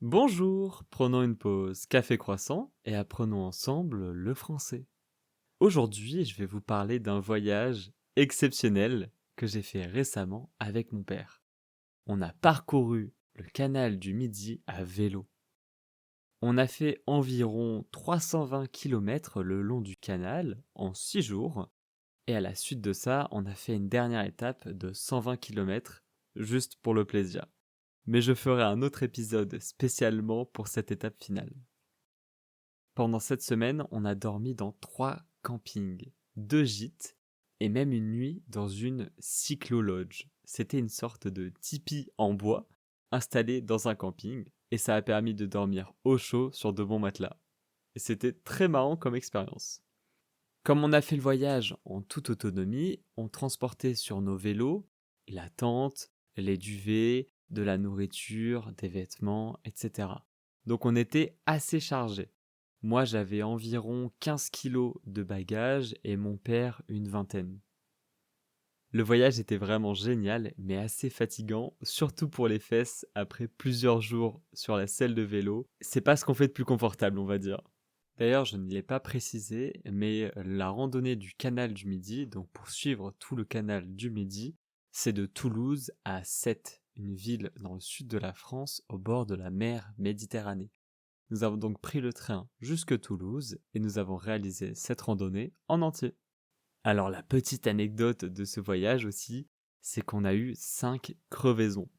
Bonjour, prenons une pause café croissant et apprenons ensemble le français. Aujourd'hui, je vais vous parler d'un voyage exceptionnel que j'ai fait récemment avec mon père. On a parcouru le canal du Midi à vélo. On a fait environ 320 kilomètres le long du canal en 6 jours et à la suite de ça, on a fait une dernière étape de 120 kilomètres juste pour le plaisir. Mais je ferai un autre épisode spécialement pour cette étape finale. Pendant cette semaine, on a dormi dans 3 campings, 2 gîtes et même une nuit dans une cyclo-lodge. C'était une sorte de tipi en bois installé dans un camping et ça a permis de dormir au chaud sur de bons matelas. Et c'était très marrant comme expérience. Comme on a fait le voyage en toute autonomie, on transportait sur nos vélos la tente, les duvets, de la nourriture, des vêtements, etc. Donc on était assez chargé. Moi j'avais environ 15 kilos de bagages et mon père une vingtaine. Le voyage était vraiment génial mais assez fatigant, surtout pour les fesses après plusieurs jours sur la selle de vélo. C'est pas ce qu'on fait de plus confortable on va dire. D'ailleurs, je ne l'ai pas précisé, mais la randonnée du canal du Midi, donc pour suivre tout le canal du Midi, c'est de Toulouse à Sète, une ville dans le sud de la France au bord de la mer Méditerranée. Nous avons donc pris le train jusque Toulouse et nous avons réalisé cette randonnée en entier. Alors la petite anecdote de ce voyage aussi, c'est qu'on a eu 5 crevaisons.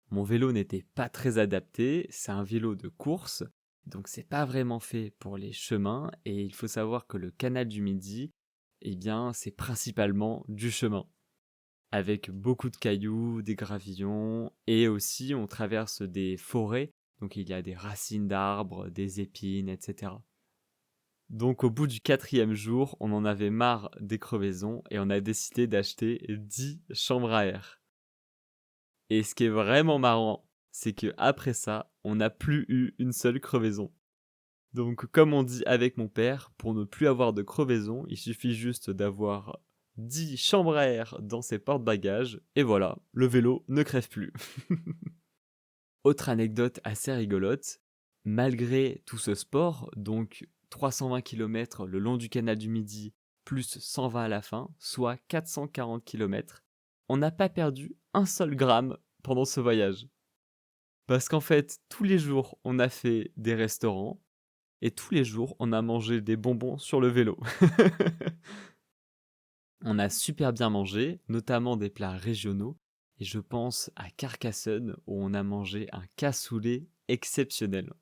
Mon vélo n'était pas très adapté, c'est un vélo de course, donc c'est pas vraiment fait pour les chemins et il faut savoir que le canal du Midi, eh bien, c'est principalement du chemin avec beaucoup de cailloux, des gravillons et aussi on traverse des forêts, donc il y a des racines d'arbres, des épines, etc. Donc au bout du 4e jour, on en avait marre des crevaisons et on a décidé d'acheter 10 chambres à air. Et ce qui est vraiment marrant, c'est que après ça, on n'a plus eu une seule crevaison. Donc, comme on dit avec mon père, pour ne plus avoir de crevaison, il suffit juste d'avoir 10 chambres à air dans ses porte-bagages, et voilà, le vélo ne crève plus. Autre anecdote assez rigolote, malgré tout ce sport, donc 320 km le long du canal du Midi, plus 120 à la fin, soit 440 km, on n'a pas perdu un seul gramme pendant ce voyage. Parce qu'en fait, tous les jours, on a fait des restaurants, et tous les jours, on a mangé des bonbons sur le vélo. On a super bien mangé, notamment des plats régionaux, et je pense à Carcassonne, où on a mangé un cassoulet exceptionnel.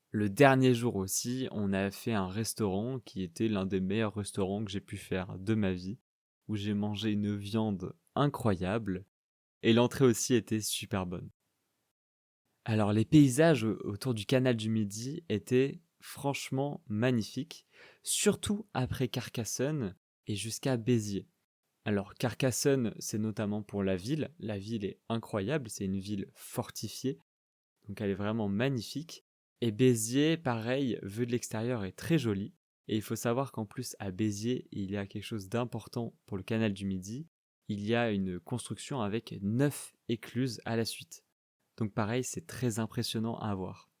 Le dernier jour aussi, on a fait un restaurant qui était l'un des meilleurs restaurants que j'ai pu faire de ma vie, où j'ai mangé une viande incroyable, et l'entrée aussi était super bonne. Alors les paysages autour du canal du Midi étaient franchement magnifiques, surtout après Carcassonne et jusqu'à Béziers. Alors Carcassonne, c'est notamment pour la ville est incroyable, c'est une ville fortifiée, donc elle est vraiment magnifique. Et Béziers, pareil, vu de l'extérieur, est très joli. Et il faut savoir qu'en plus à Béziers, il y a quelque chose d'important pour le canal du Midi, il y a une construction avec 9 écluses à la suite. Donc pareil, c'est très impressionnant à voir.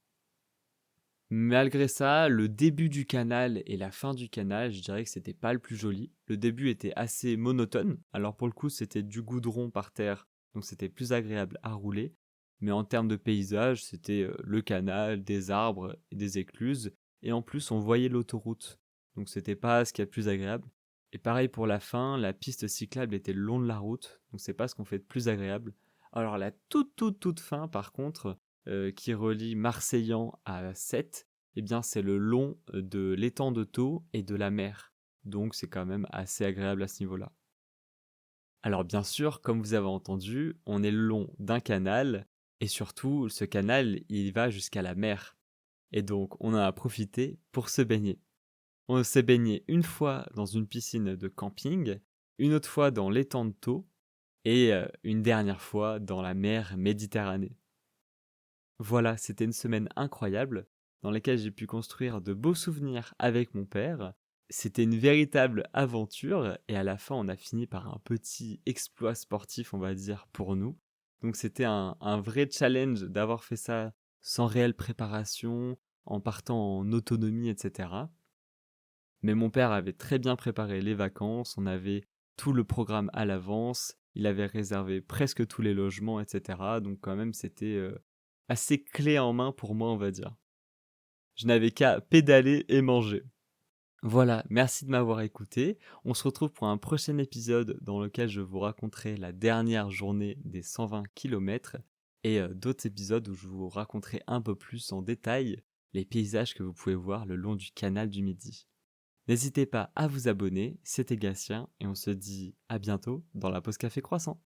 Malgré ça, le début du canal et la fin du canal, je dirais que c'était pas le plus joli. Le début était assez monotone. Alors pour le coup, c'était du goudron par terre, donc c'était plus agréable à rouler. Mais en termes de paysage, c'était le canal, des arbres et des écluses. Et en plus, on voyait l'autoroute. Donc c'était pas ce qu'il y a de plus agréable. Et pareil pour la fin, la piste cyclable était le long de la route. Donc c'est pas ce qu'on fait de plus agréable. Alors la toute fin, par contre, qui relie Marseillan à Sète, eh bien c'est le long de l'étang de Thau et de la mer. Donc c'est quand même assez agréable à ce niveau-là. Alors bien sûr, comme vous avez entendu, on est le long d'un canal et surtout ce canal, il va jusqu'à la mer. Et donc on en a profité pour se baigner. On s'est baigné une fois dans une piscine de camping, une autre fois dans l'étang de Thau et une dernière fois dans la mer Méditerranée. Voilà, c'était une semaine incroyable dans laquelle j'ai pu construire de beaux souvenirs avec mon père. C'était une véritable aventure et à la fin on a fini par un petit exploit sportif on va dire pour nous. Donc c'était un vrai challenge d'avoir fait ça sans réelle préparation, en partant en autonomie, et cetera. Mais mon père avait très bien préparé les vacances, on avait tout le programme à l'avance, il avait réservé presque tous les logements, et cetera. Donc quand même, c'était, assez clé en main pour moi, on va dire. Je n'avais qu'à pédaler et manger. Voilà, merci de m'avoir écouté. On se retrouve pour un prochain épisode dans lequel je vous raconterai la dernière journée des 120 kilomètres et d'autres épisodes où je vous raconterai un peu plus en détail les paysages que vous pouvez voir le long du canal du Midi. N'hésitez pas à vous abonner, c'était Gatien et on se dit à bientôt dans la pause café croissant.